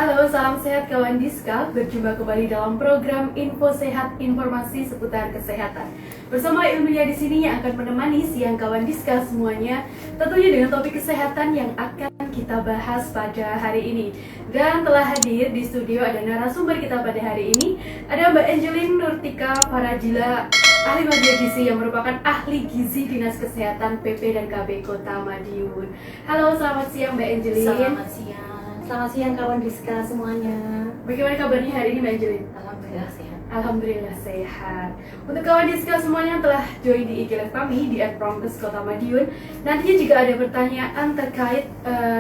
Halo, salam sehat kawan Diska. Berjumpa kembali dalam program Info Sehat, informasi seputar kesehatan. Bersama Ilmiah di sini yang akan menemani siang kawan Diska semuanya, tentunya dengan topik kesehatan yang akan kita bahas pada hari ini. Dan telah hadir di studio ada narasumber kita pada hari ini, ada Mbak Angelin Nurtika Farajila, ahli media gizi yang merupakan ahli gizi Dinas Kesehatan PP dan KB Kota Madiun. Halo, selamat siang Mbak Angelin. Selamat siang. Selamat siang kawan Diska semuanya. Bagaimana kabarnya hari ini Mbak Angelin? Alhamdulillah sehat. Alhamdulillah sehat. Untuk kawan Diska semuanya yang telah join di IG Live kami di @promkes Kota Madiun, nantinya jika ada pertanyaan terkait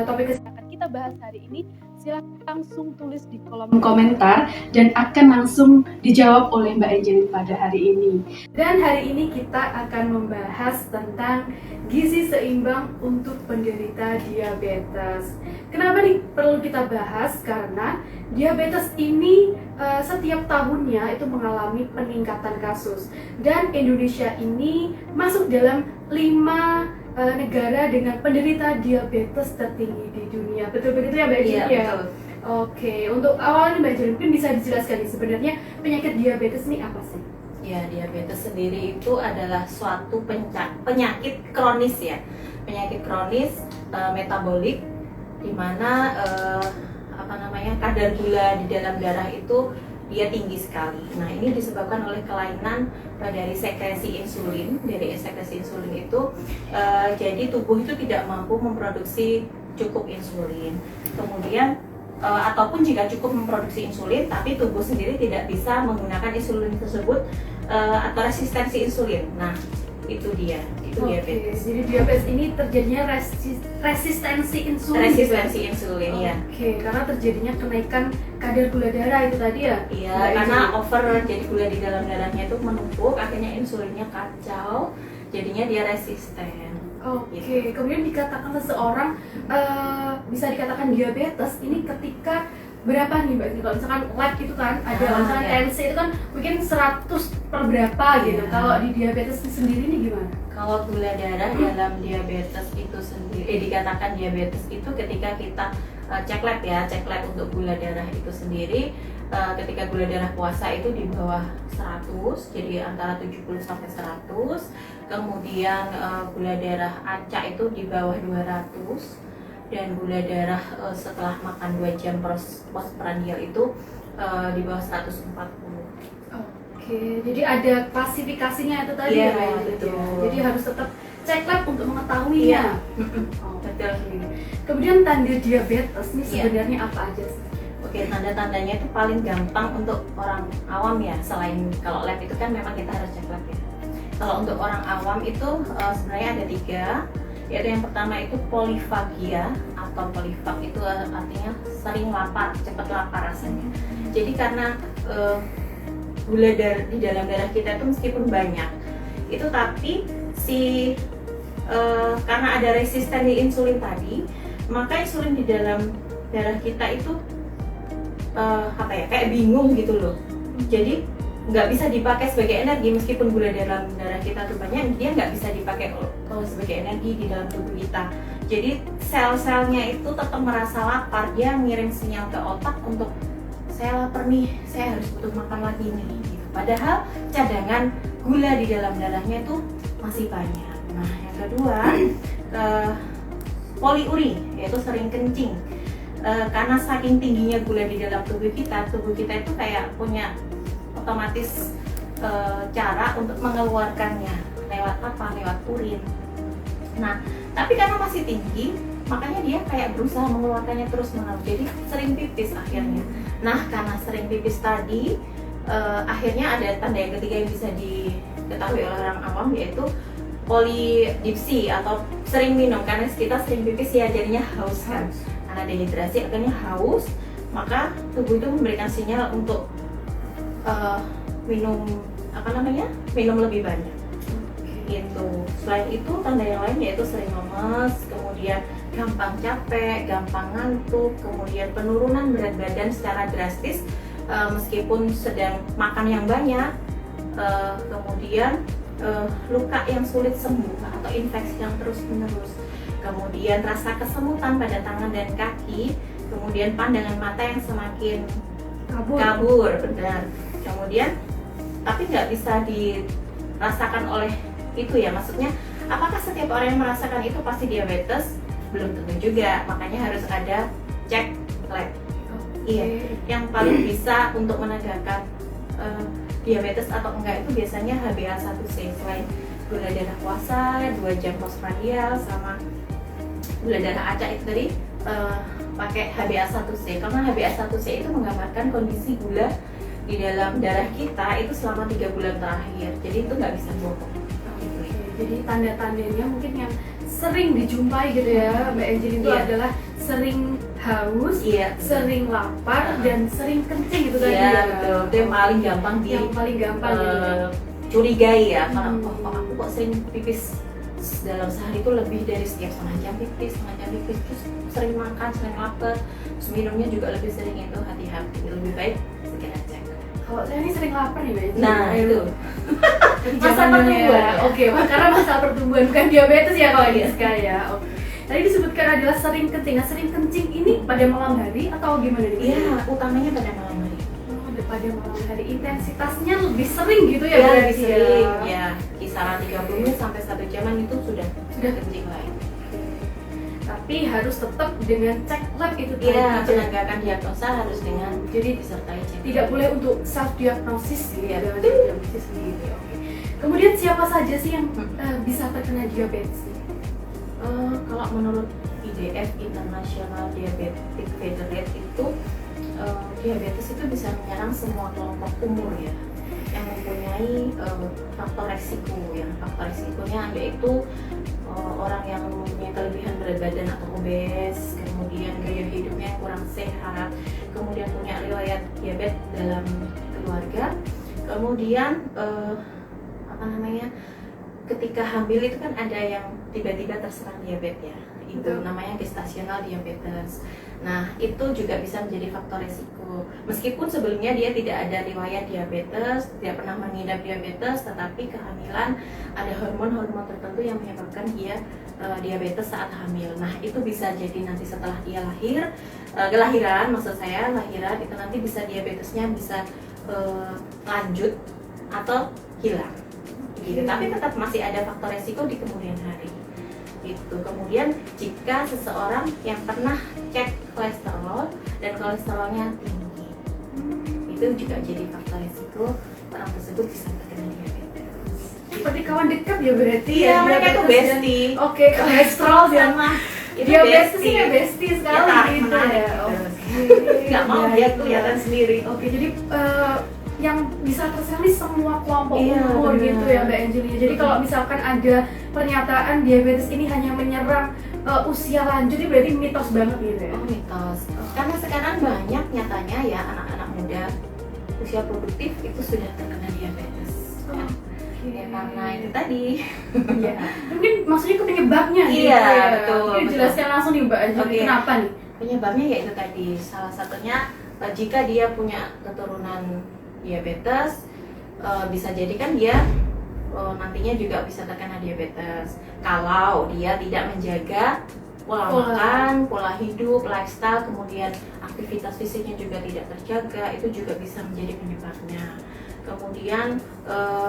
topik kesehatan kita bahas hari ini, silakan langsung tulis di kolom komentar dan akan langsung dijawab oleh Mbak Angelin pada hari ini. Dan hari ini kita akan membahas tentang gizi seimbang untuk penderita diabetes. Kenapa nih perlu kita bahas? Karena diabetes ini setiap tahunnya itu mengalami peningkatan kasus, dan Indonesia ini masuk dalam 5 negara dengan penderita diabetes tertinggi di dunia. Betul begitu ya Mbak Angelin? Iya, betul. Oke, untuk awalnya Mbak Angelin mungkin bisa dijelaskan nih sebenarnya penyakit diabetes ini apa sih? Ya, diabetes sendiri itu adalah suatu penyakit kronis ya. Penyakit kronis metabolik di mana kadar gula di dalam darah itu dia tinggi sekali. Nah, ini disebabkan oleh kelainan dari sekresi insulin. Dari sekresi insulin itu jadi tubuh itu tidak mampu memproduksi cukup insulin. Kemudian ataupun jika cukup memproduksi insulin, tapi tubuh sendiri tidak bisa menggunakan insulin tersebut atau resistensi insulin. Nah, itu dia, itu diabetes. Jadi diabetes ini terjadinya resistensi insulin. Resistensi insulin, ya. Oke, karena terjadinya kenaikan kadar gula darah itu tadi ya? Iya, karena over, jadi gula di dalam darahnya itu menumpuk, akhirnya insulinnya kacau, jadinya dia resisten. Oke, kemudian dikatakan seseorang bisa dikatakan diabetes ini ketika berapa nih Mbak? Kalau misalkan lab itu kan ada misalkan tensi itu kan mungkin 100 per berapa gitu. Kalau di diabetes sendiri ini gimana? Kalau gula darah dalam diabetes itu sendiri dikatakan diabetes itu ketika kita cek lab untuk gula darah itu sendiri, ketika gula darah puasa itu di bawah 100, jadi antara 70 sampai 100. Kemudian gula darah acak itu di bawah 200, dan gula darah setelah makan 2 jam postprandial itu di bawah 140. Oke, jadi ada klasifikasinya itu tadi ya, ya, betul. Jadi harus tetap cek lab untuk mengetahuinya. Betul. Kemudian tanda diabetes ini sebenarnya apa aja sih? Oke, tanda-tandanya itu paling gampang untuk orang awam ya. Selain kalau lab itu kan memang kita harus cek lab ya. Kalau untuk orang awam itu sebenarnya ada 3. Yaitu yang pertama itu polifagia, atau polifag itu artinya sering lapar, cepat lapar rasanya. Jadi karena gula di dalam darah kita itu meskipun banyak itu, tapi karena ada resisten di insulin tadi, maka insulin di dalam darah kita itu kayak bingung gitu loh. Jadi nggak bisa dipakai sebagai energi, meskipun gula dalam darah kita tuh banyak, dia nggak bisa dipakai sebagai energi di dalam tubuh kita. Jadi sel-selnya itu tetap merasa lapar, dia ngirim sinyal ke otak untuk saya lapar nih, saya harus butuh makan lagi nih gitu. Padahal cadangan gula di dalam darahnya itu masih banyak. Nah, yang kedua poliuri, yaitu sering kencing. Karena saking tingginya gula di dalam tubuh kita itu kayak punya otomatis cara untuk mengeluarkannya lewat urin. Nah, tapi karena masih tinggi, makanya dia kayak berusaha mengeluarkannya terus-menerus, jadi sering pipis akhirnya. Nah, karena sering pipis tadi, akhirnya ada tanda yang ketiga yang bisa diketahui oleh orang awam, yaitu polidipsi atau sering minum. Karena kita sering pipis ya, jadinya haus kan. Karena dehidrasi akhirnya haus, maka tubuh itu memberikan sinyal untuk minum lebih banyak. Gitu. Selain itu, tanda yang lain yaitu sering lemes, kemudian gampang capek, gampang ngantuk, kemudian penurunan berat badan secara drastis meskipun sedang makan yang banyak, kemudian luka yang sulit sembuh atau infeksi yang terus menerus, kemudian rasa kesemutan pada tangan dan kaki kemudian pandangan mata yang semakin Kabur. kabur, benar. Kemudian tapi nggak bisa dirasakan oleh itu ya, maksudnya apakah setiap orang yang merasakan itu pasti diabetes? Belum tentu juga, makanya harus ada cek lab. Iya, yang paling bisa untuk menegakkan diabetes atau enggak itu biasanya HbA1c, selain gula darah puasa, 2 jam postprandial, sama gula darah acak itu tadi pakai HbA1c, karena HbA1c itu menggambarkan kondisi gula di dalam darah kita itu selama 3 bulan terakhir, jadi itu nggak bisa bohong. Jadi tanda-tandanya mungkin yang sering dijumpai gitu ya Mbak Angelin itu Iya. adalah sering haus, Iya, sering lapar, dan sering kencing gitu tadi iya ya. betul, itu yang paling gampang Yang paling gampang gitu kan. curigai ya, karena Hmm. kok aku kok sering pipis dalam sehari itu lebih dari setiap setengah jam pipis, terus sering makan, sering lapar, terus minumnya juga lebih sering, itu hati-hati, lebih baik segera cek. Kalau saya ini sering lapar nih Mbak Angelin. Nah itu Masa Zaman pertumbuhan dulu ya. Oke, karena masa pertumbuhan bukan diabetes ya kalau Iya. Giska ya. Oke. Tadi disebutkan adalah sering kencing. Nah, sering kencing ini pada malam hari atau gimana nih? iya, utamanya pada malam hari. Oh, pada malam hari intensitasnya lebih sering gitu ya, Ya, berarti lebih sering ya, kisaran 30 menit sampai 1 jaman itu sudah kencing lain. Tapi harus tetap dengan cek lab itu tadi. Iya, penegakan diagnosa harus dengan Jadi disertai cek. tidak boleh untuk self diagnosis gitu Iya. ya, dengan diagnosis sendiri. Oke. Kemudian siapa saja sih yang bisa terkena diabetes? Kalau menurut IDF International Diabetic Federate itu diabetes itu bisa menyerang semua kelompok umur ya, yang mempunyai faktor resiko. Yang faktor resikonya yaitu orang yang mempunyai kelebihan berat badan atau obes, kemudian gaya hidupnya yang kurang sehat, kemudian punya riwayat diabetes dalam keluarga, kemudian ketika hamil itu kan ada yang tiba-tiba terserang diabetes ya, itu Betul. namanya gestasional diabetes. Nah itu juga bisa menjadi faktor resiko, meskipun sebelumnya dia tidak ada riwayat diabetes, tidak pernah mengidap diabetes, tetapi kehamilan ada hormon-hormon tertentu yang menyebabkan dia diabetes saat hamil. Nah itu bisa jadi nanti setelah dia kelahiran, maksud saya lahiran itu nanti bisa diabetesnya bisa lanjut atau hilang gitu. Tapi tetap masih ada faktor resiko di kemudian hari gitu. Kemudian jika seseorang yang pernah cek kolesterol dan kolesterolnya tinggi, itu juga jadi faktor resiko orang tersebut bisa terkena diabetes. Seperti kawan dekat ya berarti Iya, ya. mereka itu diabetes dan- bestie. Oke, kolesterol dan Sama itu diabetes bestie. ini bestie sekali Ya, gitu menarik ya. gitu. Oke. Nggak mau Baik, dia ya. kelihatan sendiri. Oke, jadi yang bisa terserang ini semua kelompok Iya, umur benar. gitu ya Mbak Angelina. Jadi kalau misalkan ada pernyataan diabetes ini hanya menyerang usia lanjut, ini berarti mitos banget gitu ya. Oh mitos. Karena sekarang banyak nyatanya ya anak-anak muda usia produktif itu sudah terkena diabetes. Ya, karena itu tadi. Iya. Mungkin maksudnya ke penyebabnya gitu Iya, ya. betul, Mungkin betul. jelaskan langsung nih Mbak Angelina, Oke. kenapa nih? Penyebabnya yaitu tadi, salah satunya jika dia punya keturunan diabetes, bisa jadi kan dia nantinya juga bisa terkena diabetes kalau dia tidak menjaga pola makan, pola hidup, lifestyle, kemudian aktivitas fisiknya juga tidak terjaga, itu juga bisa menjadi penyebabnya. Kemudian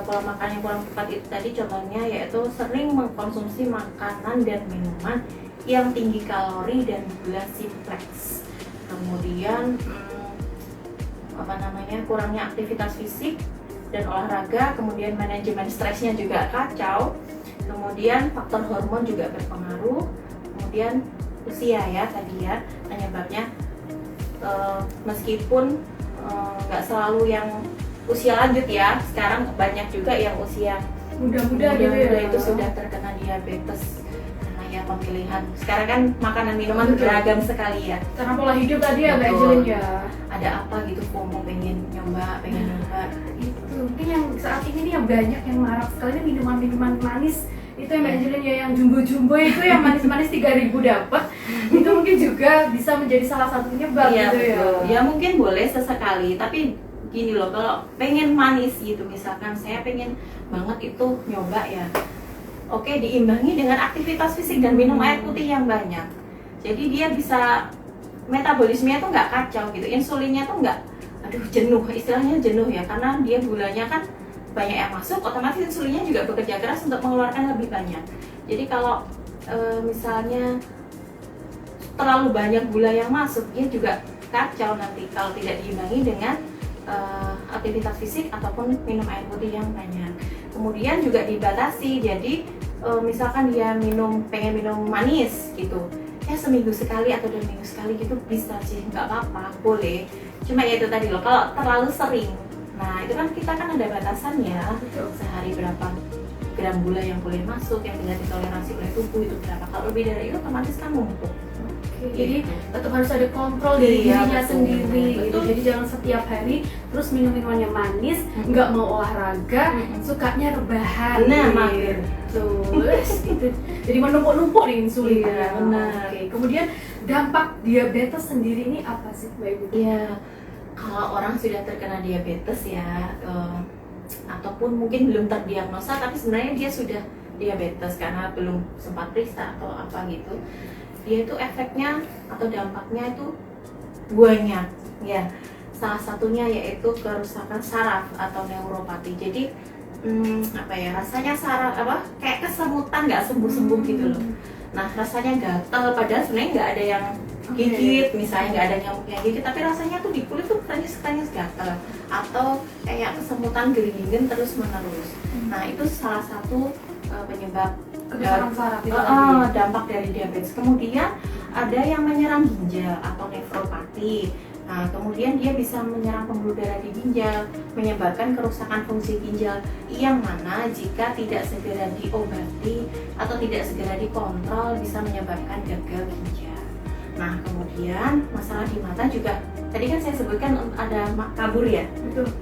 pola makan yang kurang tepat itu tadi contohnya yaitu sering mengkonsumsi makanan dan minuman yang tinggi kalori dan gula simpleks. Kemudian kurangnya aktivitas fisik dan olahraga, kemudian manajemen stresnya juga kacau, kemudian faktor hormon juga berpengaruh, kemudian usia ya tadi ya penyebabnya, meskipun nggak selalu yang usia lanjut ya, sekarang banyak juga yang usia Mudah-mudahan gitu ya. itu sudah terkena diabetes karena ya pemilihan sekarang kan makanan minuman Betul. beragam sekali ya, Karena pola hidup tadi ya Mbak Betul. Angelina ya. ada apa gitu FOMO pengen nyoba Itu mungkin yang saat ini nih yang banyak yang marak sekali ini minuman-minuman manis itu yang Mbak Angelina ya, yang jumbo-jumbo itu yang manis-manis 3.000 dapat itu mungkin juga bisa menjadi salah satu penyebab Iya gitu betul. ya. Ya mungkin boleh sesekali, tapi gini loh, kalau pengen manis gitu, misalkan saya pengen banget itu nyoba ya, oke diimbangi dengan aktivitas fisik dan minum air putih yang banyak. Jadi dia bisa metabolismenya tuh nggak kacau gitu, insulinnya tuh nggak jenuh, istilahnya jenuh ya, karena dia gulanya kan banyak yang masuk, otomatis insulinnya juga bekerja keras untuk mengeluarkan lebih banyak. Jadi kalau misalnya terlalu banyak gula yang masuk, dia juga kacau nanti kalau tidak diimbangi dengan aktivitas fisik ataupun minum air putih yang banyak. Kemudian juga dibatasi, jadi misalkan dia pengen minum manis gitu, ya seminggu sekali atau 2 minggu sekali gitu bisa sih, nggak apa-apa, boleh. Cuma ya itu tadi loh, kalau terlalu sering, nah itu kan kita kan ada batasannya, sehari berapa gram gula yang boleh masuk, yang tidak ditoleransi oleh tubuh itu berapa. Kalau lebih dari itu otomatis kan numpuk. Jadi tetap harus ada kontrol dari dirinya sendiri gitu. Jadi jangan setiap hari terus minum minuman yang manis, nggak mau olahraga, sukanya rebahan. Nah, mager. Gitu. Jadi menumpuk-numpuk nih insulin. Iya, benar. Oke. Kemudian dampak diabetes sendiri ini apa sih, Mbak Ibu? Iya, kalau orang sudah terkena diabetes ya, ataupun mungkin belum terdiagnosa tapi sebenarnya dia sudah diabetes karena belum sempat periksa atau apa gitu, dia itu efeknya atau dampaknya itu banyak ya. Salah satunya yaitu kerusakan saraf atau neuropati. Jadi rasanya saraf kayak kesemutan, nggak sembuh-sembuh gitu loh. Nah, rasanya gatal padahal sebenarnya nggak ada yang gigit, misalnya nggak ada nyamuk yang gigit, tapi rasanya tuh di kulit tuh katanya gatal atau kayak kesemutan gering-gering terus menerus. Nah, itu salah satu penyebab kerusakan saraf itu dampak dari diabetes. Kemudian ada yang menyerang ginjal atau nefropati. Nah, kemudian dia bisa menyerang pembuluh darah di ginjal, menyebabkan kerusakan fungsi ginjal yang mana jika tidak segera diobati atau tidak segera dikontrol bisa menyebabkan gagal ginjal. Nah, kemudian masalah di mata juga, tadi kan saya sebutkan ada kabur ya,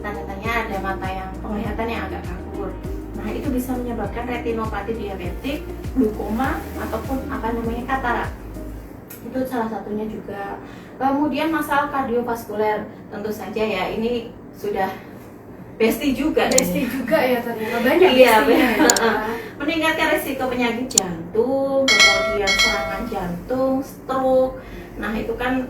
tanda-tandanya ada mata yang penglihatan yang agak kabur. Nah, itu bisa menyebabkan retinopati diabetik, glaukoma ataupun katarak. Itu salah satunya juga. Kemudian masalah kardiovaskuler, tentu saja ya ini sudah bestie juga ya ternyata banyak. Iya, meningkatkan risiko penyakit jantung, kemudian serangan jantung, stroke. Nah, itu kan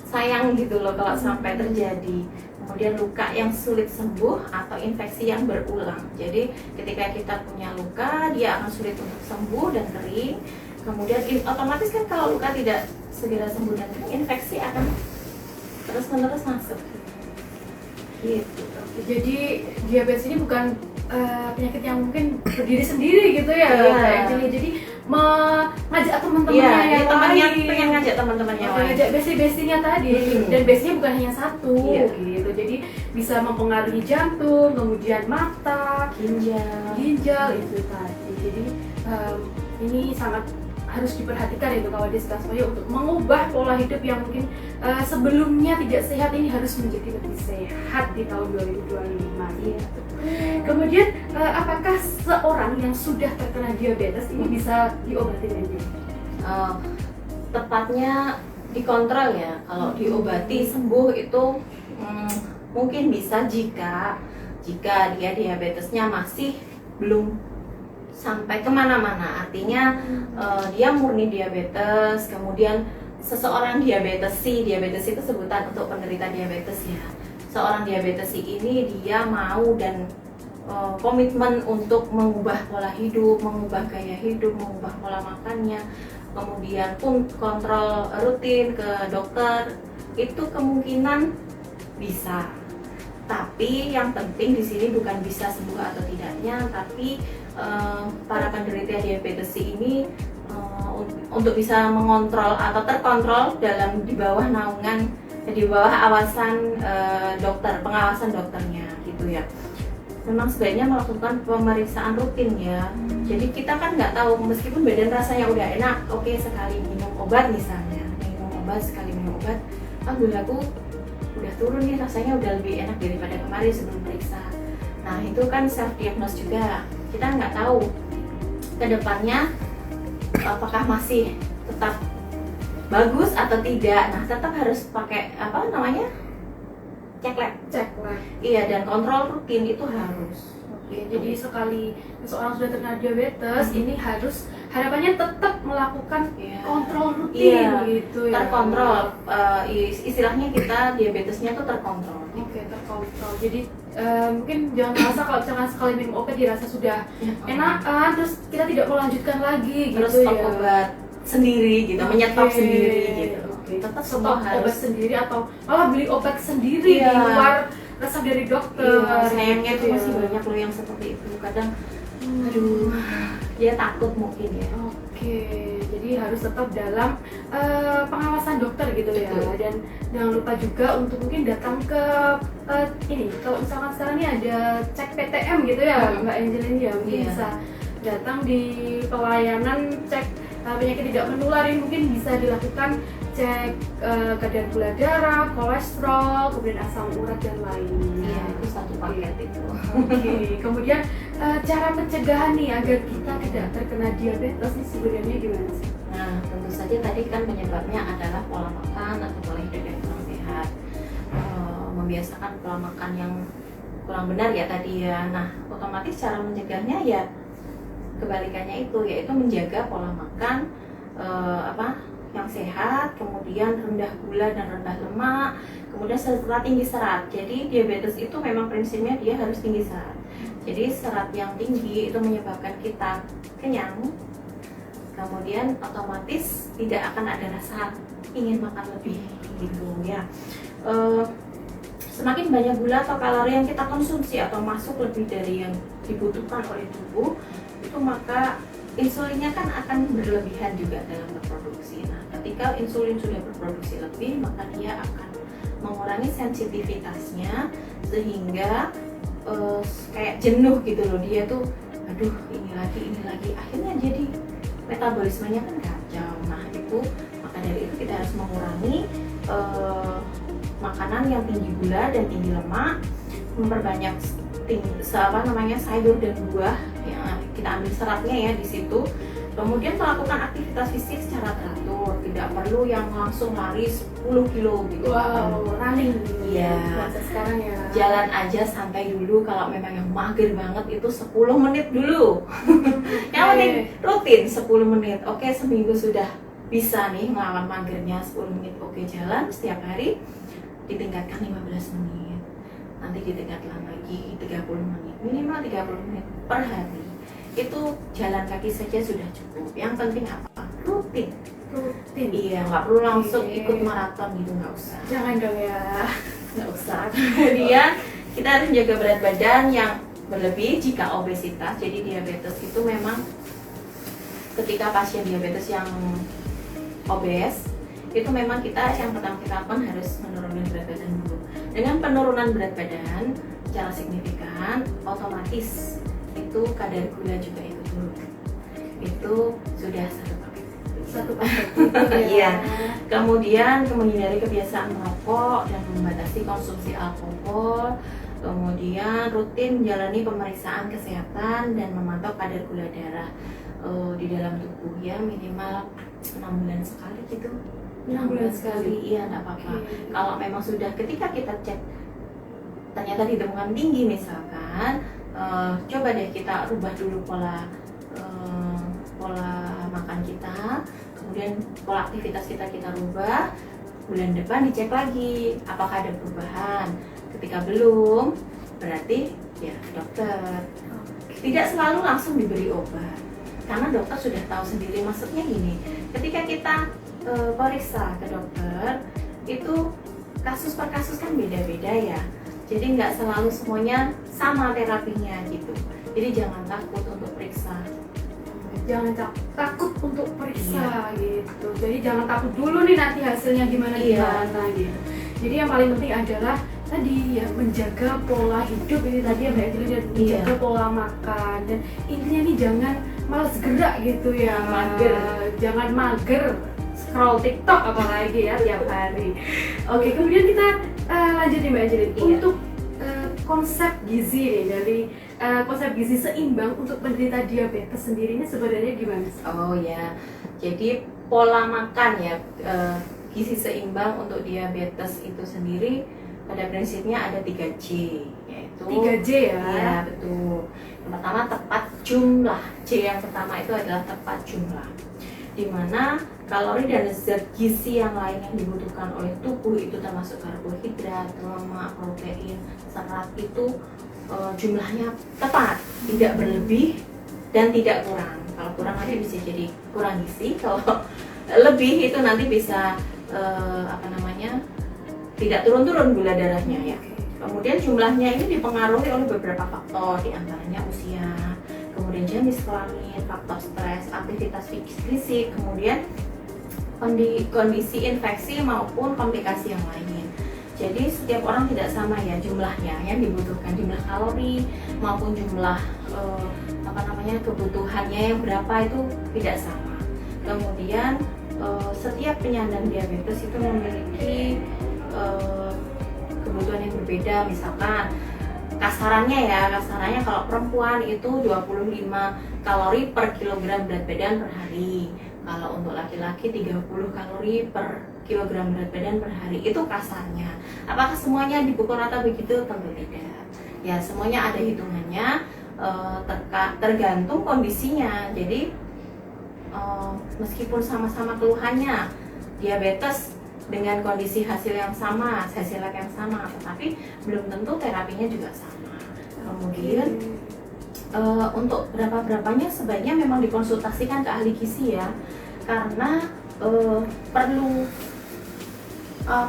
sayang gitu loh kalau sampai terjadi. Kemudian luka yang sulit sembuh atau infeksi yang berulang. Jadi ketika kita punya luka, dia akan sulit untuk sembuh dan kering. Kemudian otomatis kan kalau luka tidak segera sembuh dan kering, infeksi akan terus-menerus masuk. Gitu. Jadi diabetes ini bukan penyakit yang mungkin berdiri sendiri gitu ya, jadi mengajak teman-temannya yang lain, pengen ngajak teman-temannya lain, ngajak besti-bestinya tadi, dan bestinya bukan hanya satu, gitu. Jadi bisa mempengaruhi jantung, kemudian mata, ginjal itu tadi. Jadi ini sangat harus diperhatikan itu kawan Discasmaya untuk mengubah pola hidup yang mungkin sebelumnya tidak sehat ini harus menjadi lebih sehat di tahun 2025. Iya. Kemudian apakah seorang yang sudah terkena diabetes ini bisa diobati dengan tepatnya dikontrol ya. Kalau diobati sembuh itu mungkin bisa jika dia diabetesnya masih belum sampai kemana-mana, artinya dia murni diabetes, kemudian seseorang diabetes itu sebutan untuk penderita diabetes ya. Seorang diabetes ini dia mau dan komitmen untuk mengubah pola hidup, mengubah gaya hidup, mengubah pola makannya, kemudian pun kontrol rutin ke dokter, itu kemungkinan bisa. Tapi yang penting di sini bukan bisa sembuh atau tidaknya, tapi para penderita diabetes ini untuk bisa mengontrol atau terkontrol di bawah naungan, di bawah awasan dokter, pengawasan dokternya gitu ya. Memang sebaiknya melakukan pemeriksaan rutin ya. Jadi kita kan nggak tahu, meskipun badan rasanya udah enak, oke, sekali minum obat misalnya, sekali minum obat, gulaku udah turun nih, rasanya udah lebih enak daripada kemarin sebelum periksa. Nah, itu kan self diagnose juga. Kita nggak tahu ke depannya apakah masih tetap bagus atau tidak. Nah, tetap harus pakai cek lab. Iya, dan kontrol rutin itu harus. Oke, jadi sekali seseorang sudah terkena diabetes ini harus harapannya tetap melakukan Iya. kontrol rutin Iya, gitu ya. terkontrol. Istilahnya kita diabetesnya tuh terkontrol. Oke, terkontrol. Jadi mungkin jangan merasa kalau misalkan sekali minum obat dirasa sudah enakan, terus kita tidak melanjutkan lagi Terus gitu stop ya. obat sendiri gitu, menyetop Oke. sendiri gitu. Oke. Tetap Stop semua obat harus. sendiri atau malah beli obat sendiri Iya. di luar resep dari dokter. Iya, sayangnya gitu tuh ya. masih banyak loh yang seperti itu. Kadang, Hmm. aduh, dia takut mungkin ya. Oke, jadi harus tetap dalam pengawasan dokter gitu ya. Betul. Dan jangan lupa juga untuk mungkin datang ke ini, kalau misalkan sekarang ini ada cek PTM gitu ya, Mbak Angelin ya, mungkin Iya. bisa datang di pelayanan cek penyakit tidak menular ini, mungkin bisa dilakukan cek kadar gula darah, kolesterol, kemudian asam urat dan lainnya. Iya, itu satu paket itu. Oke, kemudian cara pencegahan nih agar kita tidak terkena diabetes ini sebenarnya gimana sih? Nah, tentu saja tadi kan penyebabnya adalah pola makan atau pola hidup yang kurang sehat. Membiasakan pola makan yang kurang benar ya tadi ya. Nah, otomatis cara mencegahnya ya kebalikannya itu, yaitu menjaga pola makan yang sehat, kemudian rendah gula dan rendah lemak, kemudian serta tinggi serat. Jadi diabetes itu memang prinsipnya dia harus tinggi serat. Jadi serat yang tinggi itu menyebabkan kita kenyang, kemudian otomatis tidak akan ada rasa ingin makan lebih gitu ya. Semakin banyak gula atau kalori yang kita konsumsi atau masuk lebih dari yang dibutuhkan oleh tubuh, itu maka insulinnya kan akan berlebihan juga dalam berproduksi. Nah, ketika insulin sudah berproduksi lebih, maka dia akan mengurangi sensitivitasnya sehingga kayak jenuh gitu loh. Dia tuh, aduh ini lagi, akhirnya jadi metabolismenya kan kacau. Nah itu, maka dari itu kita harus mengurangi makanan yang tinggi gula dan tinggi lemak, memperbanyak sayur dan buah yang kita ambil seratnya ya di situ. Kemudian melakukan aktivitas fisik secara teratur, tidak perlu yang langsung lari 10 kilo gitu. Wow, running. Iya. Bahasa sekarang ya. Jalan aja santai dulu, kalau memang yang mager banget itu 10 menit dulu. Yang penting rutin 10 menit. Oke, seminggu sudah bisa nih melawan magernya 10 menit. Oke, jalan setiap hari ditingkatkan 15 menit. Nanti ditingkatkan lagi 30 menit. Minimal 30 menit per hari. Itu jalan kaki saja sudah cukup. Yang penting apa? Rutin. Iya, nggak perlu langsung ikut maraton gitu, nggak usah. Jangan dong ya. Nggak usah. Kemudian kita harus menjaga berat badan yang berlebih jika obesitas. Jadi diabetes itu memang ketika pasien diabetes yang obes, itu memang yang pertama kita lakukan harus menurunkan berat badan dulu. Dengan penurunan berat badan secara signifikan, otomatis itu kadar gula juga ikut turun. Itu sudah satu paket. Iya. Kemudian menghindari kebiasaan merokok dan membatasi konsumsi alkohol. Kemudian rutin menjalani pemeriksaan kesehatan dan memantau kadar gula darah di dalam tubuh ya, minimal 6 bulan sekali gitu. 6 bulan sekali. Iya, enggak apa-apa. Kalau memang sudah ketika kita cek ternyata ditemukan tinggi misalkan, coba deh kita rubah dulu pola makan kita, kemudian pola aktivitas kita rubah. Bulan depan dicek lagi apakah ada perubahan. Ketika belum, berarti ya ke dokter. Tidak selalu langsung diberi obat, karena dokter sudah tahu sendiri. Maksudnya gini, ketika kita periksa ke dokter, itu kasus per kasus kan beda-beda ya. Jadi nggak selalu semuanya sama terapinya gitu. Jadi jangan takut untuk periksa. Jangan takut untuk periksa gitu. Jadi jangan takut dulu nih nanti hasilnya gimana gitu. Jadi yang paling penting adalah tadi ya, menjaga pola hidup ini tadi ya Mbak Angelin, dan menjaga pola makan, dan intinya nih jangan malas gerak gitu ya. Jangan mager scroll TikTok apalagi ya tiap hari. Oke, kemudian kita lanjut nih Mbak Angelin. Untuk konsep gizi nih, dari konsep gizi seimbang untuk penderita diabetes sendiri ini sebenarnya gimana sih? Oh ya, jadi pola makan ya, gizi seimbang untuk diabetes itu sendiri pada prinsipnya ada 3J, yaitu 3J ya? Iya, betul. Yang pertama tepat jumlah. J yang pertama itu adalah tepat jumlah, di mana kalori dan zat gizi yang lain yang dibutuhkan oleh tubuh itu termasuk karbohidrat, lemak, protein, serat itu jumlahnya tepat, tidak berlebih dan tidak kurang. Kalau kurang nanti bisa jadi kurang gizi, kalau lebih itu nanti bisa tidak turun-turun gula darahnya ya. Kemudian jumlahnya ini dipengaruhi oleh beberapa faktor, diantaranya usia, kemudian jenis kelamin, faktor stres, aktivitas fisik, kemudian kondisi infeksi maupun komplikasi yang lain. Jadi setiap orang tidak sama ya jumlahnya yang dibutuhkan, jumlah kalori maupun jumlah kebutuhannya yang berapa itu tidak sama. Kemudian setiap penyandang diabetes itu memiliki kebutuhan yang berbeda. Misalkan kasarannya kalau perempuan itu 25 kalori per kilogram berat badan per hari, kalau untuk laki-laki 30 kalori per kilogram berat badan per hari. Itu kasarnya. Apakah semuanya dipukul rata begitu? Tentu tidak ya, semuanya ada hitungannya, tergantung kondisinya. Jadi meskipun sama-sama keluhannya diabetes dengan kondisi hasil yang sama, hasil lab yang sama, tetapi belum tentu terapinya juga sama. Kemudian untuk berapa-berapanya sebaiknya memang dikonsultasikan ke ahli gizi ya, karena perlu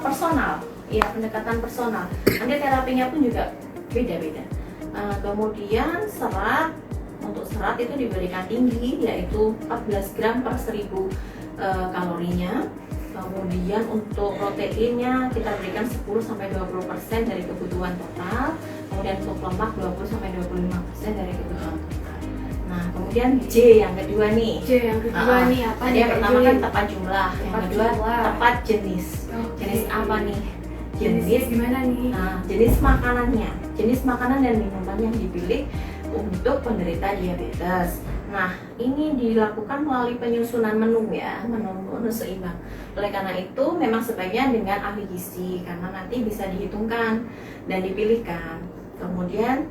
personal, ya pendekatan personal. Nanti terapinya pun juga beda-beda. Kemudian serat, untuk serat itu diberikan tinggi, yaitu 14 gram per 1000 kalorinya. Kemudian untuk proteinnya kita berikan 10-20% dari kebutuhan total. Kemudian untuk lemak 20-25% dari kebutuhan total. Nah, kemudian J yang kedua nih. J yang kedua nih apa? Tadi yang pertama kan tepat jumlah, yang kedua tepat jenis. Jenis apa nih? Jenis gimana nih? Nah, jenis makanannya, jenis makanan dan minuman yang dipilih untuk penderita diabetes. Nah, ini dilakukan melalui penyusunan menu ya, menu seimbang. Oleh karena itu, memang sebaiknya dengan ahli gizi, karena nanti bisa dihitungkan dan dipilihkan. Kemudian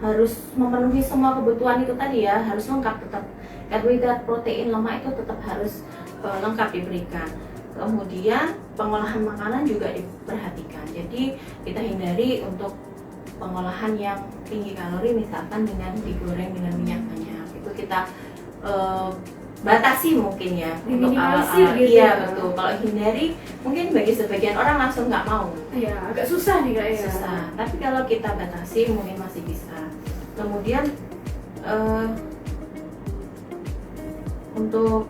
harus memenuhi semua kebutuhan itu tadi ya, harus lengkap, tetap karbohidrat, protein, lemak itu tetap harus lengkap diberikan. Kemudian pengolahan makanan juga diperhatikan. Jadi kita hindari untuk pengolahan yang tinggi kalori, misalkan dengan digoreng dengan minyak banyak. Itu kita batasi mungkin ya untuk awal-awal. Gitu Iya ya. betul. Kalau hindari mungkin bagi sebagian orang langsung nggak mau. Iya, agak susah nih kak ya. Susah. Tapi kalau kita batasi mungkin masih bisa. Kemudian untuk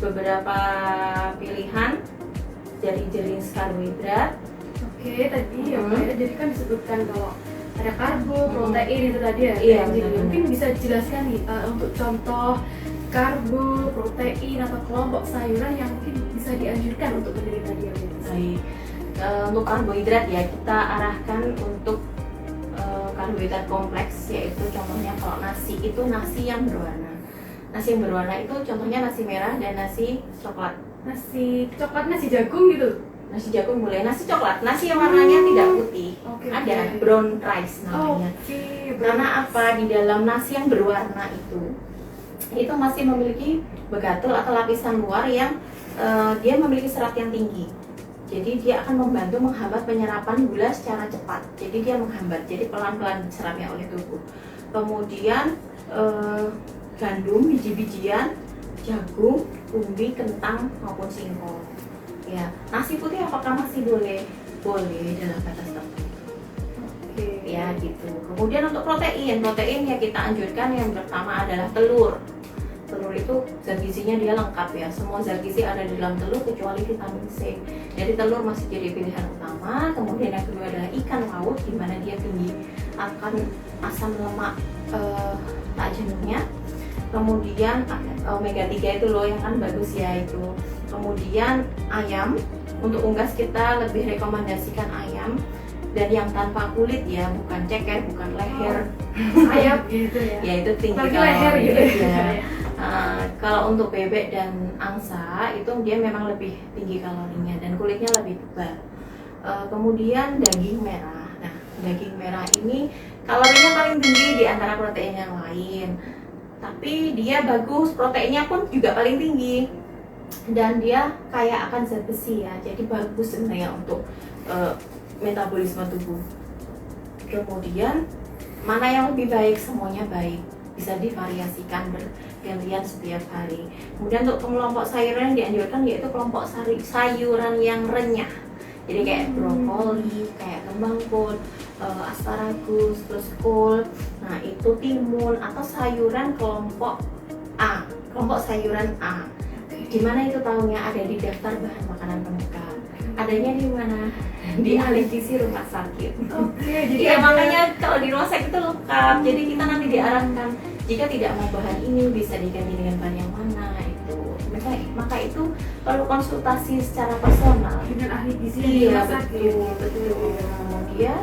beberapa pilihan dari jenis karbohidrat. Oke, tadi ya Kak ya, jadi kan disebutkan kalau ada karbo, protein itu tadi ya. Iya, jadi benar. mungkin bisa dijelaskan nih untuk contoh karbo, protein atau kelompok sayuran yang mungkin bisa dianjurkan untuk penderita diabetes. Baik. Untuk karbohidrat ya kita arahkan untuk karbohidrat kompleks, yaitu contohnya kalau nasi itu nasi yang berwarna. Nasi yang berwarna itu contohnya nasi merah dan nasi coklat. Nasi coklat, nasi jagung gitu. Nasi jagung boleh, nasi coklat, nasi yang warnanya tidak putih. Ada brown rice namanya. Karena apa? Di dalam nasi yang berwarna itu masih memiliki begatul atau lapisan luar yang dia memiliki serat yang tinggi. Jadi dia akan membantu menghambat penyerapan gula secara cepat. Jadi dia menghambat, jadi pelan-pelan diserapnya oleh tubuh. Kemudian gandum, biji-bijian, jagung, umbi, kentang maupun singkong. Ya, nasi putih apakah masih boleh? Boleh dalam batas tertentu. Ya gitu. Kemudian untuk protein ya kita anjurkan yang pertama adalah telur. Telur itu zat gizinya dia lengkap ya. Semua zat gizi ada di dalam telur kecuali vitamin C. Jadi telur masih jadi pilihan utama. Kemudian yang kedua adalah ikan laut, di mana dia tinggi akan asam lemak tak jenuhnya. Kemudian omega 3 itu loh yang kan bagus ya itu. Kemudian ayam, untuk unggas kita lebih rekomendasikan ayam dan yang tanpa kulit ya, bukan ceker, bukan leher. Ayam gitu ya. Ya itu tinggi leher gitu ya. Kalau untuk bebek dan angsa itu dia memang lebih tinggi kalorinya dan kulitnya lebih tebal. Kemudian daging merah. Nah, daging merah ini kalorinya paling tinggi di antara protein yang lain. Tapi dia bagus, proteinnya pun juga paling tinggi. Dan dia kaya akan zat besi ya. Jadi bagus sebenarnya untuk metabolisme tubuh. Kemudian mana yang lebih baik? Semuanya baik. Bisa divariasikan bergantian setiap hari. Kemudian untuk kelompok sayuran yang dianjurkan yaitu kelompok sayuran yang renyah. Jadi kayak brokoli, kayak kembang kol, asparagus, terus kol. Nah, itu timun atau sayuran kelompok A, kelompok sayuran A. Di mana itu tahunya ada di daftar bahan makanan pelengkap. Adanya di mana? Di ahli gizi rumah sakit. Jadi ya makanya kalau di rumah sakit itu lengkap. Jadi kita nanti diarahkan jika tidak mau bahan ini bisa diganti dengan bahan yang mana itu. Maka itu perlu konsultasi secara personal dengan ahli gizi di iya rumah sakit. betul. Kemudian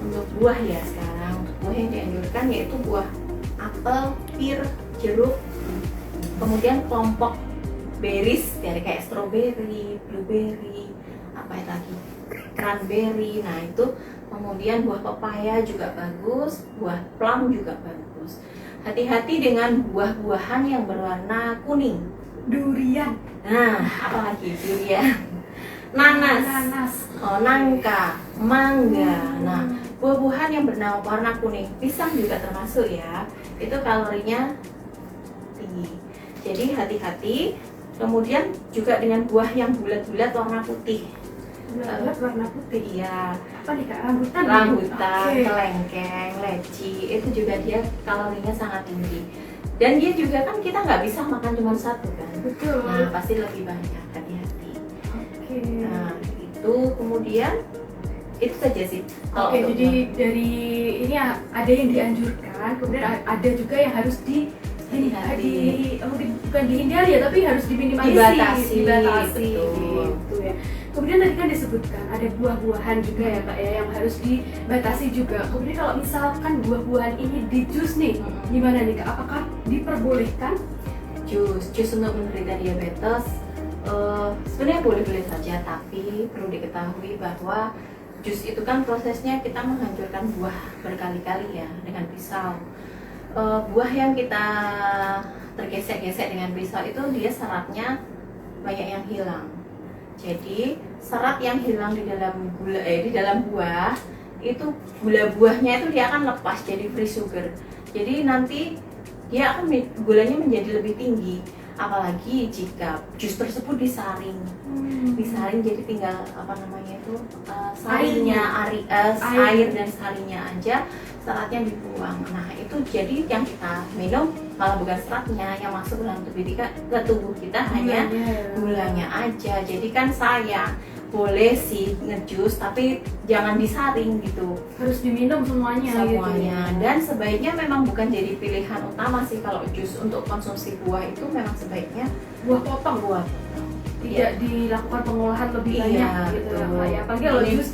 untuk buah ya sekarang untuk buah yang dianjurkan yaitu buah apel, pir, jeruk. Kemudian kelompok berries dari kayak strawberry, blueberry, apa lagi, cranberry. Nah itu kemudian buah pepaya juga bagus, buah plum juga bagus. Hati-hati dengan buah-buahan yang berwarna kuning. Durian. Nah, apalagi durian, nanas, nangka, mangga. Nah, buah-buahan yang berwarna kuning, pisang juga termasuk ya. Itu kalorinya tinggi. Jadi hati-hati. Kemudian juga dengan buah yang bulat-bulat warna putih. Bulat warna putih. Iya. Apa nih Kak? Rambutan. Rambutan, kelengkeng, leci, itu juga dia kalorinya sangat tinggi. Dan dia juga kan kita nggak bisa makan cuma satu kan. Betul. Nah, pasti lebih banyak, hati-hati. Oke. Nah, itu kemudian itu saja sih. Oke, jadi dari ini ada yang dianjurkan, kemudian ada juga yang harus bukan dihindari ya, tapi harus diminimalisasi, dibatasi betul. gitu ya. Kemudian tadi kan disebutkan ada buah-buahan juga ya Kak ya yang harus dibatasi juga. Kemudian kalau misalkan buah-buahan ini di jus nih, gimana nih Kak? Apakah diperbolehkan? Jus untuk menderita diabetes sebenarnya boleh-boleh saja, tapi perlu diketahui bahwa jus itu kan prosesnya kita menghancurkan buah berkali-kali ya dengan pisau. Buah yang kita tergesek-gesek dengan pisau itu dia seratnya banyak yang hilang. Jadi serat yang hilang di dalam di dalam buah itu gula buahnya itu dia akan lepas jadi free sugar. Jadi nanti dia akan gulanya menjadi lebih tinggi. Apalagi jika jus tersebut disaring, jadi tinggal apa namanya itu sarinya, air dan sarinya aja, seratnya dibuang. Nah itu jadi yang kita minum malah bukan seratnya yang masuk ke dalam tubuh kita hanya gulanya aja. Jadi kan sayang. Boleh sih ngejus tapi jangan disaring gitu, harus diminum semuanya gitu. Dan sebaiknya memang bukan jadi pilihan utama sih kalau jus untuk konsumsi buah itu memang sebaiknya buah potong tidak dilakukan pengolahan lebih banyak gitu ya. Apalagi kalau jus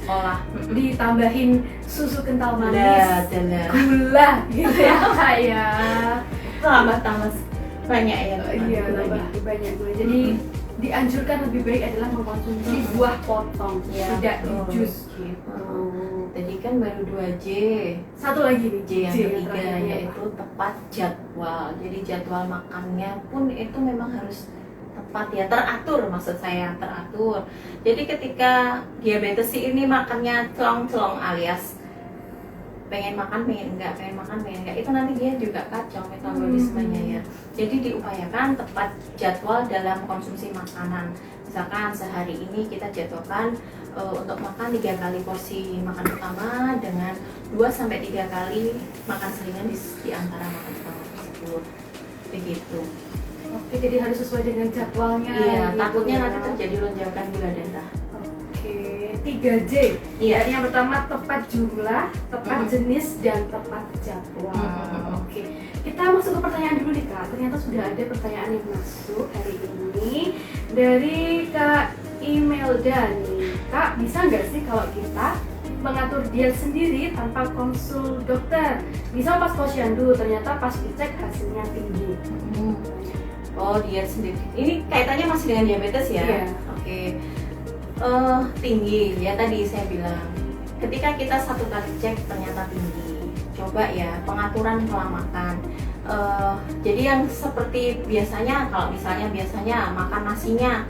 ditambahin susu kental manis, gula gitu ya kayak tambah banyak ya. Iya, tambah banyak gula. Jadi dianjurkan lebih baik adalah mengkonsumsi buah potong, tidak di jus gitu. Tadi kan baru 2J. Satu lagi nih, J yang ketiga yaitu tepat jadwal. Jadi jadwal makannya pun itu memang harus tepat ya, teratur, maksud saya teratur. Jadi ketika diabetes ini makannya celong-celong alias pengen makan pengen enggak, itu nanti dia juga kacau metabolismenya ya. Jadi diupayakan tepat jadwal dalam konsumsi makanan. Misalkan sehari ini kita jadwalkan untuk makan 3 kali porsi makan utama dengan 2-3 kali makan selingan di antara makan utama tersebut. Begitu. Oke, jadi harus sesuai dengan jadwalnya. Iya, gitu takutnya ya. nanti terjadi lonjakan gula darah. 3J. Iya. Yang pertama tepat jumlah, tepat jenis, dan tepat jadwal. Oke. Kita masuk ke pertanyaan dulu nih Kak. Ternyata sudah ada pertanyaan yang masuk hari ini dari Kak Imelda nih. Kak, bisa nggak sih kalau kita mengatur diet sendiri tanpa konsul dokter. Misal pas posyandu ternyata pas dicek hasilnya tinggi. Oh, diet sendiri. Ini kaitannya masih dengan diabetes ya? Iya. Oke. Tinggi ya tadi saya bilang. Ketika kita satu kali cek ternyata tinggi, coba ya pengaturan pola makan. Jadi yang seperti biasanya, kalau misalnya makan nasinya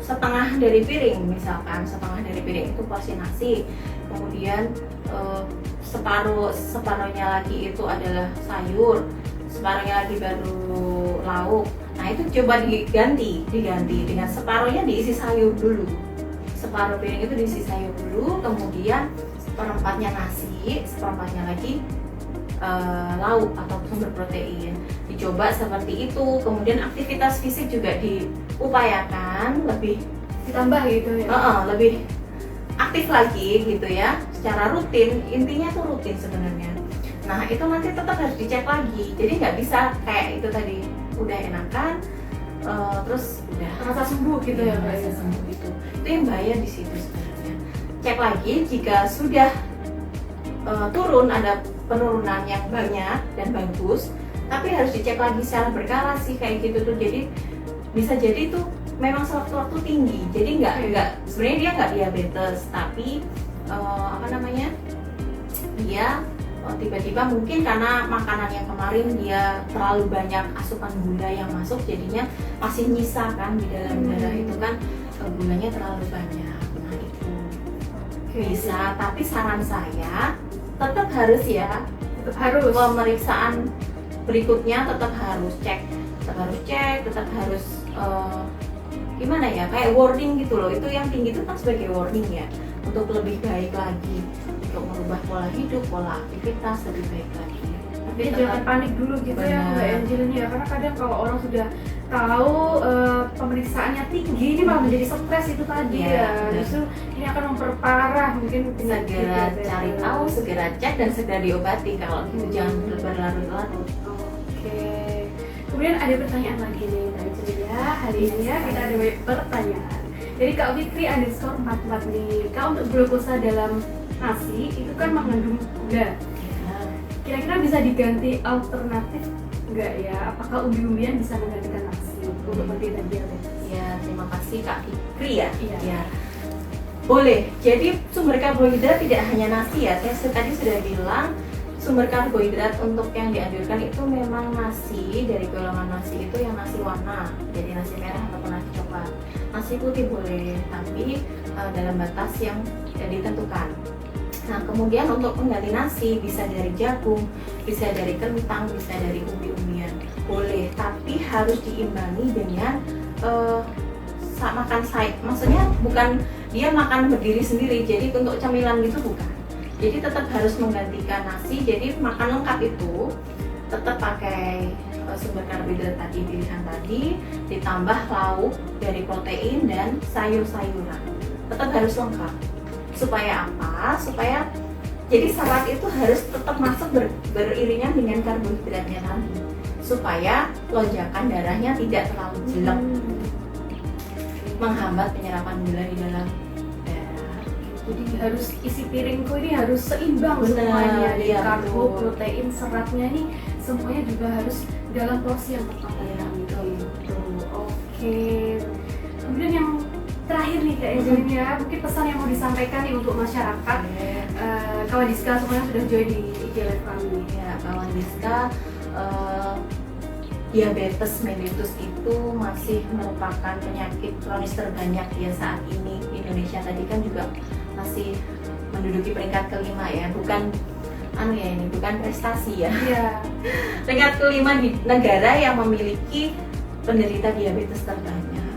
setengah dari piring, misalkan setengah dari piring itu porsi nasi, kemudian separuhnya lagi itu adalah sayur, separuhnya lagi baru lauk. Nah itu coba diganti dengan separuhnya diisi sayur dulu, separuh piring itu diisi sayur dulu, kemudian seperempatnya nasi, seperempatnya lagi lauk atau sumber protein. Dicoba seperti itu, kemudian aktivitas fisik juga diupayakan lebih Ditambah gitu ya. lebih aktif lagi gitu ya, secara rutin. Intinya tuh rutin sebenarnya. Nah itu nanti tetap harus dicek lagi, jadi nggak bisa kayak itu tadi udah enakan terus udah Rasa sembuh gitu ya, Mbak. merasa sembuh gitu. Itu yang bahaya di situ sebenarnya. Cek lagi jika sudah turun, ada penurunan yang banyak dan bagus, tapi harus dicek lagi secara berkala sih kayak gitu tuh. Jadi bisa jadi tuh memang sewaktu-waktu tinggi, jadi nggak sebenarnya dia nggak diabetes, tapi dia tiba-tiba mungkin karena makanan yang kemarin dia terlalu banyak asupan gula yang masuk, jadinya masih nyisa kan di dalam darah itu kan gulanya terlalu banyak. Nah itu bisa, tapi saran saya tetap harus ya, pemeriksaan berikutnya tetap harus cek, tetap harus gimana ya, kayak warning gitu loh. Itu yang tinggi itu kan sebagai warning ya, untuk lebih baik lagi, untuk merubah pola hidup, pola aktivitas lebih baik lagi. Tapi Jangan panik dulu gitu ya Mbak Angelina ya, karena kadang kalau orang sudah tahu pemeriksaannya tinggi, ini malah menjadi stres itu tadi ya. Justru ini akan memperparah mungkin penyakit. Segera cari tahu, segera cek dan segera diobati kalau gitu, jangan berlarut-larut. Oke. Kemudian ada pertanyaan lagi nih Mbak Angelina. Hari ini ya kita ada banyak pertanyaan. Jadi Kak Fikri underscore 44 nih. Kak, untuk glukosa dalam nasi itu kan mengandung gula. Kira-kira bisa diganti alternatif enggak ya? Apakah umbi-umbian bisa menggantikan nasi untuk penderita diabetes? Ya, terima kasih Kak Fikri ya. Iya. Ya. Boleh. Jadi sumber karbohidrat tidak hanya nasi ya. Saya tadi sudah bilang sumber karbohidrat untuk yang dianjurkan itu memang nasi, dari golongan nasi itu yang nasi warna, jadi nasi merah ataupun nasi coklat. Nasi putih boleh, tapi dalam batas yang ditentukan. Nah kemudian untuk pengganti nasi bisa dari jagung, bisa dari kentang, bisa dari umbi-umbian, boleh, tapi harus diimbangi dengan makan sayur. Maksudnya bukan dia makan berdiri sendiri, jadi untuk camilan gitu bukan. Jadi tetap harus menggantikan nasi, jadi makan lengkap itu tetap pakai sumber karbohidrat tadi, pilihan tadi, ditambah lauk dari protein dan sayur-sayuran. Tetap harus lengkap. Supaya apa? Supaya jadi salad itu harus tetap masuk beriringan dengan karbohidratnya tadi, supaya lonjakan darahnya tidak terlalu jelek, menghambat penyerapan gula di dalam darah. Jadi harus isi piringku ini harus seimbang Benar, semuanya, dari iya, karbo, betul. protein, seratnya ini semuanya juga harus dalam porsi yang tepat. Iya, Gitu. Oke. Kemudian yang terakhir nih Kak Angelina, ya, mungkin pesan yang mau disampaikan nih untuk masyarakat, kawan Diska semuanya sudah join di IG Live kami. Ya, kawan Diska, diabetes mellitus itu masih merupakan penyakit kronis terbanyak ya saat ini. Indonesia tadi kan juga masih menduduki peringkat kelima ya, bukan ini bukan prestasi ya. Iya. Peringkat kelima di negara yang memiliki penderita diabetes terbanyak.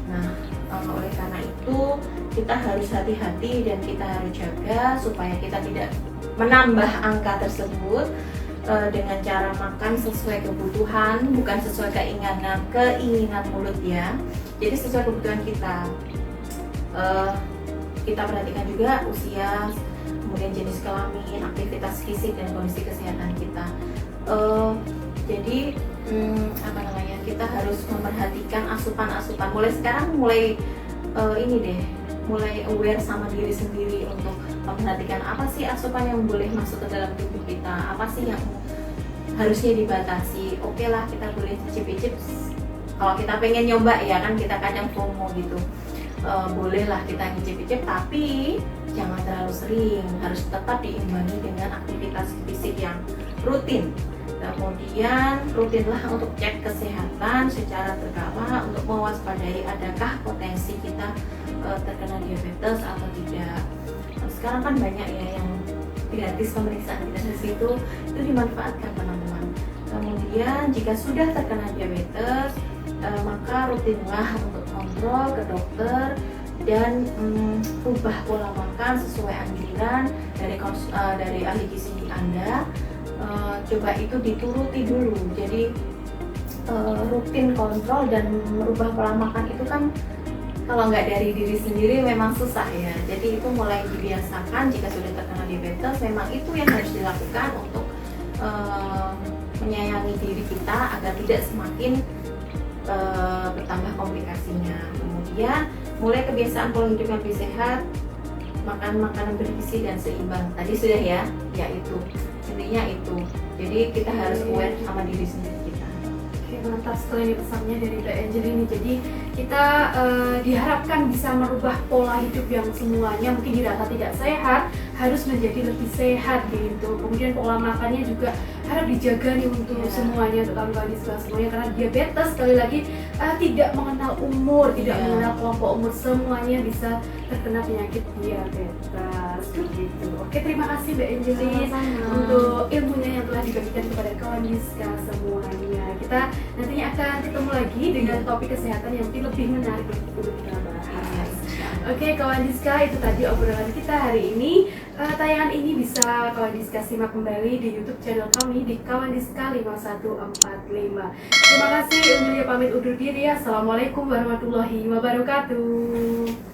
Nah, oleh karena itu kita harus hati-hati dan kita harus jaga supaya kita tidak menambah angka tersebut dengan cara makan sesuai kebutuhan, bukan sesuai keinginan mulut ya. Jadi sesuai kebutuhan kita. Kita perhatikan juga usia, kemudian jenis kelamin, aktivitas fisik dan kondisi kesehatan kita. Jadi kita harus memperhatikan asupan-asupan. Mulai sekarang mulai mulai aware sama diri sendiri untuk memperhatikan apa sih asupan yang boleh masuk ke dalam tubuh kita, apa sih yang harusnya dibatasi. Oke lah, kita boleh cicip-cicip kalau kita pengen nyoba ya kan, kita kadang FOMO gitu. Bolehlah kita nyicip-nyicip, tapi jangan terlalu sering, harus tetap diimbangi dengan aktivitas fisik yang rutin. Kemudian rutinlah untuk cek kesehatan secara berkala untuk mewaspadai adakah potensi kita terkena diabetes atau tidak. Sekarang kan banyak ya yang gratis pemeriksaan gratis itu dimanfaatkan teman-teman. Kemudian jika sudah terkena diabetes, maka rutinlah untuk kontrol ke dokter dan ubah pola makan sesuai anjuran dari ahli gizi Anda. Coba itu dituruti dulu. Jadi rutin kontrol dan merubah pola makan itu kan kalau nggak dari diri sendiri memang susah ya. Jadi itu mulai dibiasakan. Jika sudah terkena diabetes, memang itu yang harus dilakukan untuk menyayangi diri kita agar tidak semakin bertambah komplikasinya. Kemudian mulai kebiasaan pola hidup yang lebih sehat, makan makanan bergizi dan seimbang. Tadi sudah ya, yaitu intinya itu. Jadi kita harus aware sama diri sendiri kita. Oke, mantap sekali nih pesannya dari Mbak Angel ini. Jadi kita diharapkan bisa merubah pola hidup yang semuanya mungkin dirasa tidak sehat harus menjadi lebih sehat gitu. Kemudian pola makannya juga harus dijaga nih untuk semuanya, untuk kawan-kawan di sekolah semuanya, karena diabetes sekali lagi tidak mengenal umur, tidak mengenal kelompok umur, semuanya bisa terkena penyakit diabetes begitu. Oke, terima kasih Mbak Angelin untuk ilmunya yang telah dibagikan kepada kawan Diska semuanya. Kita nantinya akan ketemu lagi dengan topik kesehatan yang mungkin lebih menarik untuk kita bahas. Oke, kawan Diska, itu tadi obrolan kita hari ini. Tayangan ini bisa kawan Diska simak kembali di YouTube channel kami di Kawan Diska 5145. Terima kasih, Emilia pamit undur diri. Assalamualaikum warahmatullahi wabarakatuh.